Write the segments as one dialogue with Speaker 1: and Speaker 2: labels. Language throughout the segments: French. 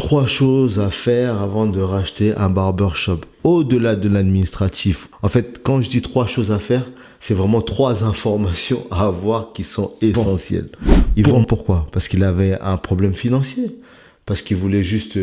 Speaker 1: 3 choses à faire avant de racheter un barbershop. Au-delà de l'administratif. En fait, quand je dis 3 choses à faire, c'est vraiment 3 informations à avoir qui sont essentielles. Ils vont pourquoi? Parce qu'il avait un problème financier. Parce qu'il voulait juste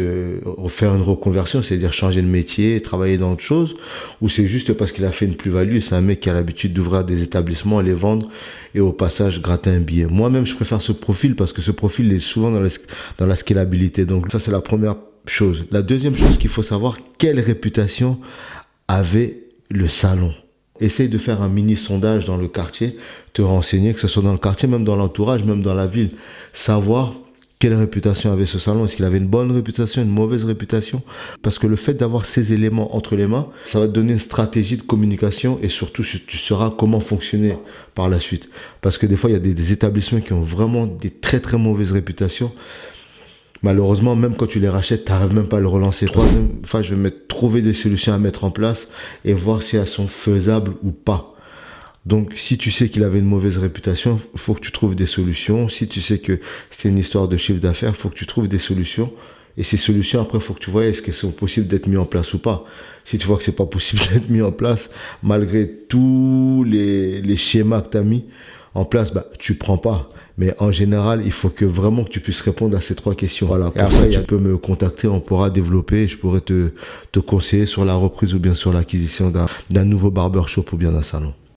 Speaker 1: faire une reconversion, c'est-à-dire changer de métier, travailler dans autre chose, ou c'est juste parce qu'il a fait une plus-value et c'est un mec qui a l'habitude d'ouvrir des établissements, les vendre et au passage gratter un billet. Moi-même, je préfère ce profil parce que ce profil est souvent dans la scalabilité. Donc ça, c'est la première chose. La deuxième chose qu'il faut savoir, quelle réputation avait le salon. Essaye de faire un mini sondage dans le quartier, te renseigner, que ce soit dans le quartier, même dans l'entourage, même dans la ville, savoir quelle réputation avait ce salon. Est-ce qu'il avait une bonne réputation, une mauvaise réputation? Parce que le fait d'avoir ces éléments entre les mains, ça va te donner une stratégie de communication et surtout, tu sauras comment fonctionner par la suite. Parce que des fois, il y a des établissements qui ont vraiment des très très mauvaises réputations. Malheureusement, même quand tu les rachètes, tu n'arrives même pas à le relancer. Troisième, je vais trouver des solutions à mettre en place et voir si elles sont faisables ou pas. Donc, si tu sais qu'il avait une mauvaise réputation, il faut que tu trouves des solutions. Si tu sais que c'était une histoire de chiffre d'affaires, il faut que tu trouves des solutions. Et ces solutions, après, il faut que tu vois est-ce qu'elles sont possibles d'être mises en place ou pas. Si tu vois que c'est pas possible d'être mis en place, malgré tous les schémas que tu as mis en place, tu prends pas. Mais en général, il faut que vraiment que tu puisses répondre à ces 3 questions. Voilà. Et après, tu peux me contacter, on pourra développer. Je pourrais te conseiller sur la reprise ou bien sur l'acquisition d'un nouveau barbershop ou bien d'un salon.